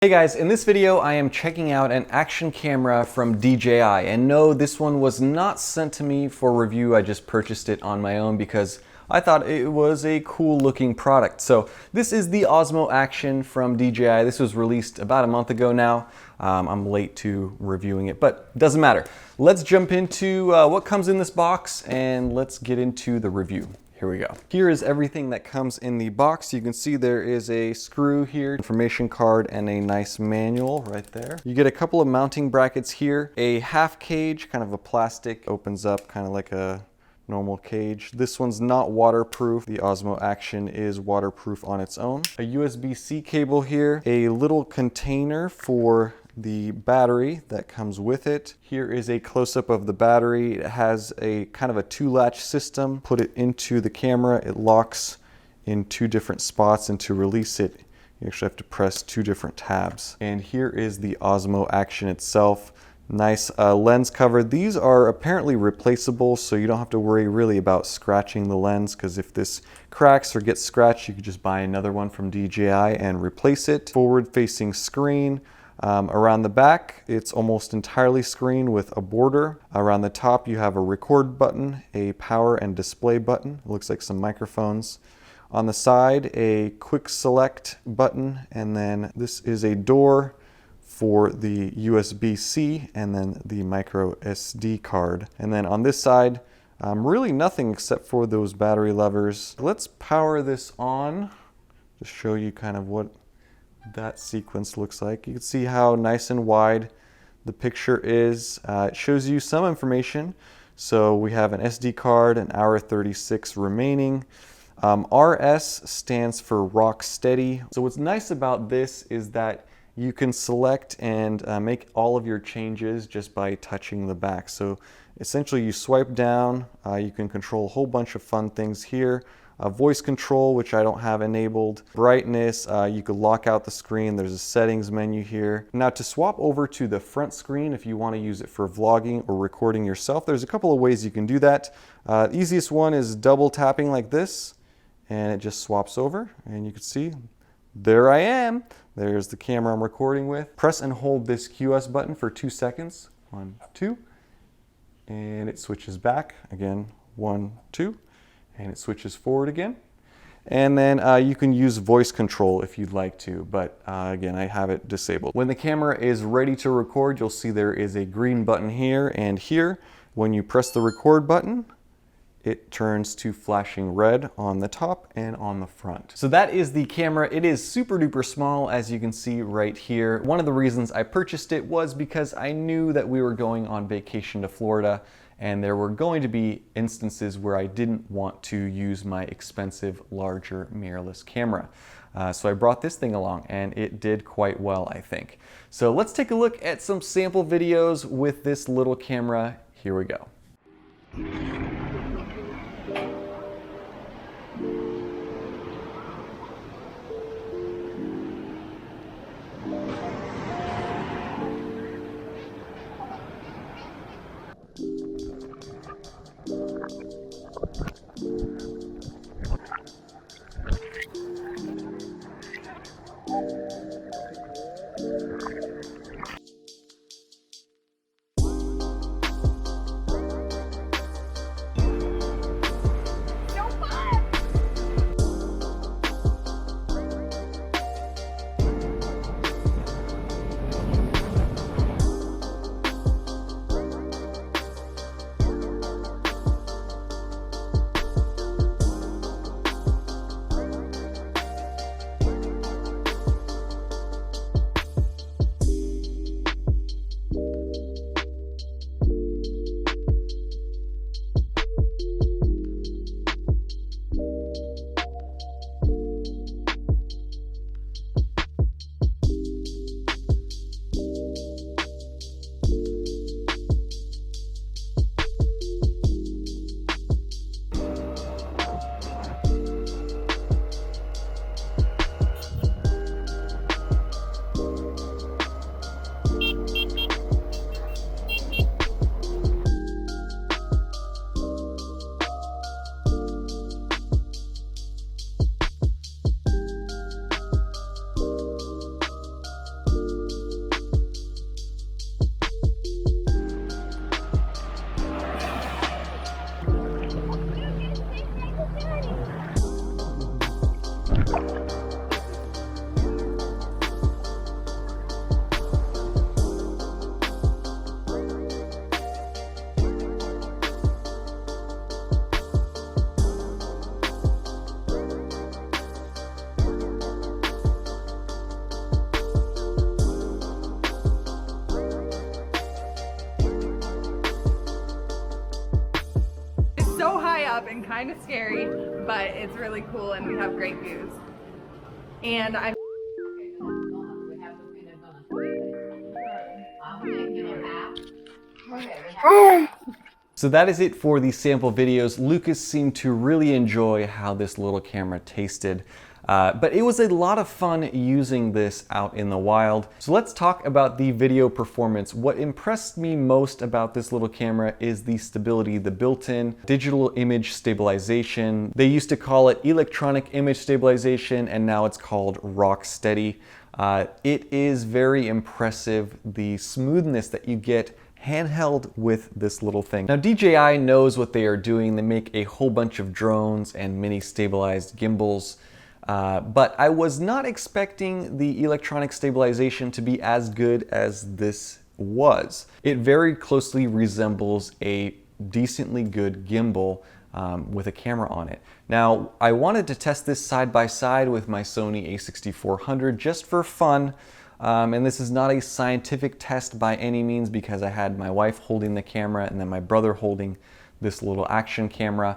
Hey guys, in this video I am checking out an action camera from DJI, and no, this one was not sent to me for review. I just purchased it on my own because I thought it was a cool looking product. So this is the Osmo Action from DJI. This was released about a month ago now. I'm late to reviewing it, but it doesn't matter. Let's jump into what comes in this box and let's get into the review. Here we go. Here is everything that comes in the box. You can see there is a screw here, information card, and a nice manual right there. You get a couple of mounting brackets here, a half cage, kind of a plastic, opens up kind of like a normal cage. This one's not waterproof. The Osmo Action is waterproof on its own. A USB-C cable here, a little container for the battery that comes with it. Here is a close-up of the battery. It has a kind of a two-latch system. Put it into the camera. It locks in two different spots, and to release it, you actually have to press two different tabs. And here is the Osmo Action itself. Nice lens cover. These are apparently replaceable, so you don't have to worry really about scratching the lens, because if this cracks or gets scratched, you could just buy another one from DJI and replace it. Forward-facing screen. Around the back, it's almost entirely screen with a border. Around the top, you have a record button, a power and display button. It looks like some microphones. On the side, a quick select button, and then this is a door for the USB-C and then the micro SD card. And then on this side, really nothing except for those battery levers. Let's power this on to show you kind of what that sequence looks like. You can see how nice and wide the picture is. It shows you some information. So we have an SD card, an hour 36 remaining. RS stands for rock steady. So what's nice about this is that you can select and make all of your changes just by touching the back. So essentially you swipe down, you can control a whole bunch of fun things here. Voice control, which I don't have enabled. Brightness, you could lock out the screen. There's a settings menu here. Now to swap over to the front screen, if you want to use it for vlogging or recording yourself, there's a couple of ways you can do that. The easiest one is double tapping like this, and it just swaps over, and you can see, there I am. There's the camera I'm recording with. Press and hold this QS button for 2 seconds. 1, 2, and it switches back. Again, 1, 2. And it switches forward again. And then you can use voice control if you'd like to, but again, I have it disabled. When the camera is ready to record, you'll see there is a green button here and here. When you press the record button, it turns to flashing red on the top and on the front. So that is the camera. It is super duper small, as you can see right here. One of the reasons I purchased it was because I knew that we were going on vacation to Florida, and there were going to be instances where I didn't want to use my expensive, larger mirrorless camera. So I brought this thing along, and it did quite well, I think. So let's take a look at some sample videos with this little camera. Here we go. kind of scary, but it's really cool and we have great views. And I'm So that is it for the sample videos. Lucas seemed to really enjoy how this little camera tasted. But it was a lot of fun using this out in the wild. So let's talk about the video performance. What impressed me most about this little camera is the stability, the built-in digital image stabilization. They used to call it electronic image stabilization, and now it's called rock steady. It is very impressive, the smoothness that you get handheld with this little thing. Now DJI knows what they are doing. They make a whole bunch of drones and mini stabilized gimbals. But I was not expecting the electronic stabilization to be as good as this was. It very closely resembles a decently good gimbal with a camera on it. Now, I wanted to test this side by side with my Sony a6400 just for fun. And this is not a scientific test by any means because I had my wife holding the camera and then my brother holding this little action camera.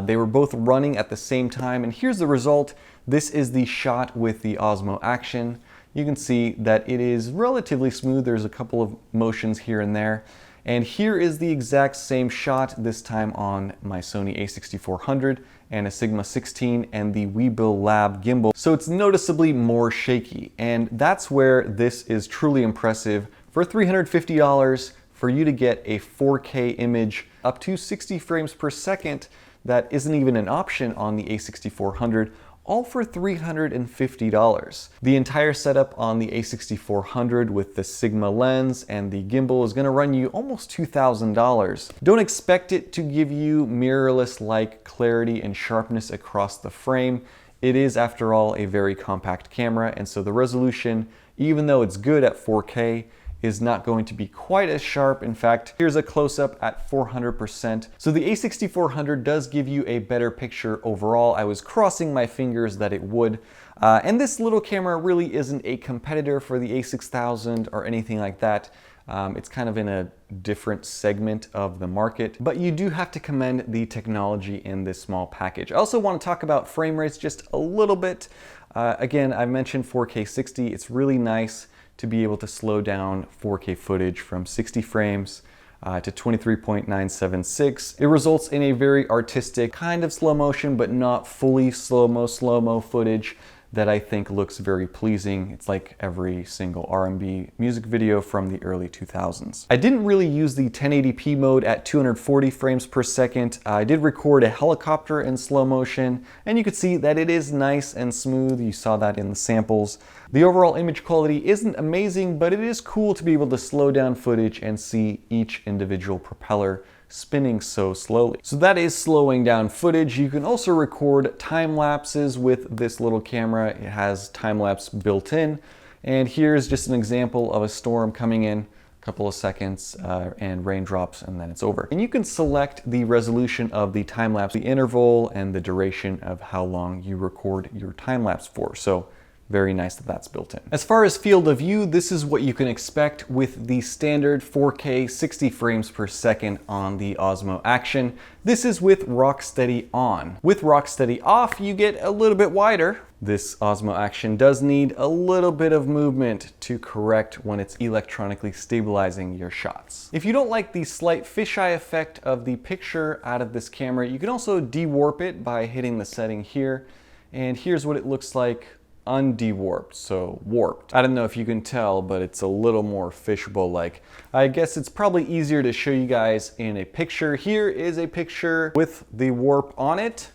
They were both running at the same time, and here's the result. This is the shot with the Osmo Action. You can see that it is relatively smooth. There's a couple of motions here and there. And here is the exact same shot, this time on my Sony a6400 and a Sigma 16 and the Weebill Lab gimbal. So it's noticeably more shaky, and that's where this is truly impressive. For $350, for you to get a 4K image up to 60 frames per second, that isn't even an option on the a6400, all for $350. The entire setup on the a6400 with the Sigma lens and the gimbal is gonna run you almost $2,000. Don't expect it to give you mirrorless-like clarity and sharpness across the frame. It is, after all, a very compact camera, and so the resolution, even though it's good at 4K, is not going to be quite as sharp. In fact, here's a close-up at 400%. So the a6400 does give you a better picture overall. I was crossing my fingers that it would. And this little camera really isn't a competitor for the a6000 or anything like that. It's kind of in a different segment of the market, but you do have to commend the technology in this small package. I also want to talk about frame rates just a little bit. Again, I mentioned 4K 60. It's really nice to be able to slow down 4K footage from 60 frames to 23.976. It results in a very artistic kind of slow motion, but not fully slow-mo footage that I think looks very pleasing. It's like every single R&B music video from the early 2000s. I didn't really use the 1080p mode at 240 frames per second. I did record a helicopter in slow motion, and you could see that it is nice and smooth. You saw that in the samples. The overall image quality isn't amazing, but it is cool to be able to slow down footage and see each individual propeller spinning so slowly. So that is slowing down footage. You can also record time lapses with this little camera. It has time lapse built in. And here's just an example of a storm coming in, a couple of seconds and raindrops, and then it's over. And you can select the resolution of the time lapse, the interval, and the duration of how long you record your time lapse for. So very nice that that's built in. As far as field of view, this is what you can expect with the standard 4K 60 frames per second on the Osmo Action. This is with rock steady on. With rock steady off, you get a little bit wider. This Osmo Action does need a little bit of movement to correct when it's electronically stabilizing your shots. If you don't like the slight fisheye effect of the picture out of this camera, you can also de-warp it by hitting the setting here. And here's what it looks like undewarped, so warped. I don't know if you can tell, but it's a little more fishbowl-like. I guess it's probably easier to show you guys in a picture. Here is a picture with the warp on it,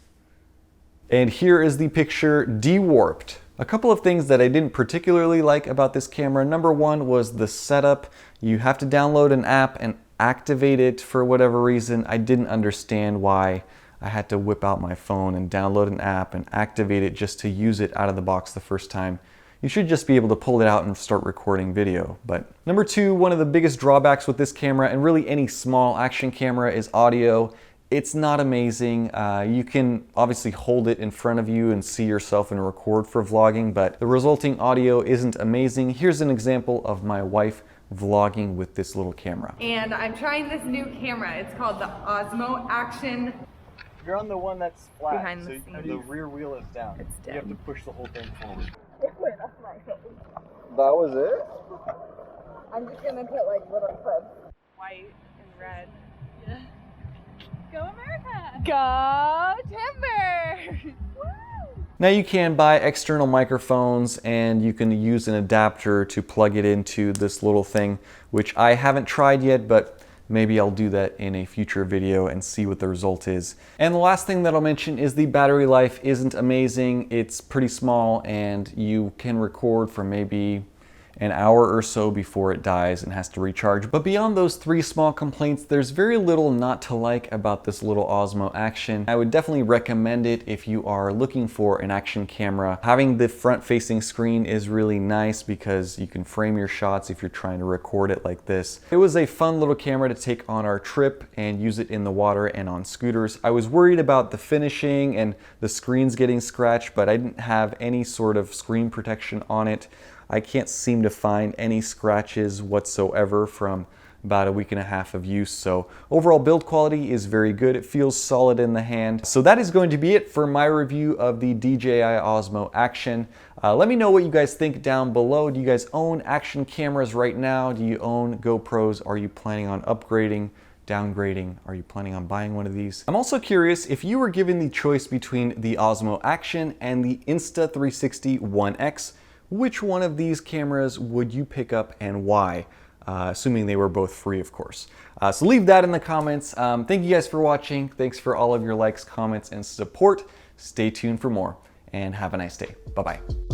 and here is the picture de-warped. A couple of things that I didn't particularly like about this camera. Number one was the setup. You have to download an app and activate it for whatever reason. I didn't understand why I had to whip out my phone and download an app and activate it just to use it out of the box the first time. You should just be able to pull it out and start recording video. But number two, one of the biggest drawbacks with this camera, and really any small action camera, is audio. It's not amazing. You can obviously hold it in front of you and see yourself and record for vlogging, but the resulting audio isn't amazing. Here's an example of my wife vlogging with this little camera. And I'm trying this new camera. It's called the Osmo Action. You're on the one that's flat, Behind the so scenes. the rear wheel is down. It's You have to dead. push the whole thing forward. It went off my head. That was it? I'm just gonna put like little clips. White and red. Yeah. Go America! Go Timber! Now you can buy external microphones and you can use an adapter to plug it into this little thing, which I haven't tried yet, but maybe I'll do that in a future video and see what the result is. And the last thing that I'll mention is the battery life isn't amazing. It's pretty small and you can record for maybe an hour or so before it dies and has to recharge. But beyond those three small complaints, there's very little not to like about this little Osmo Action. I would definitely recommend it if you are looking for an action camera. Having the front-facing screen is really nice because you can frame your shots if you're trying to record it like this. It was a fun little camera to take on our trip and use it in the water and on scooters. I was worried about the finishing and the screens getting scratched, but I didn't have any sort of screen protection on it. I can't seem to find any scratches whatsoever from about a week and a half of use. So overall build quality is very good. It feels solid in the hand. So that is going to be it for my review of the DJI Osmo Action. Let me know what you guys think down below. Do you guys own action cameras right now? Do you own GoPros? Are you planning on upgrading? Downgrading? Are you planning on buying one of these? I'm also curious if you were given the choice between the Osmo Action and the Insta360 One X, which one of these cameras would you pick up and why? Assuming they were both free, of course. So leave that in the comments. Thank you guys for watching. Thanks for all of your likes, comments, and support. Stay tuned for more, and have a nice day. Bye-bye.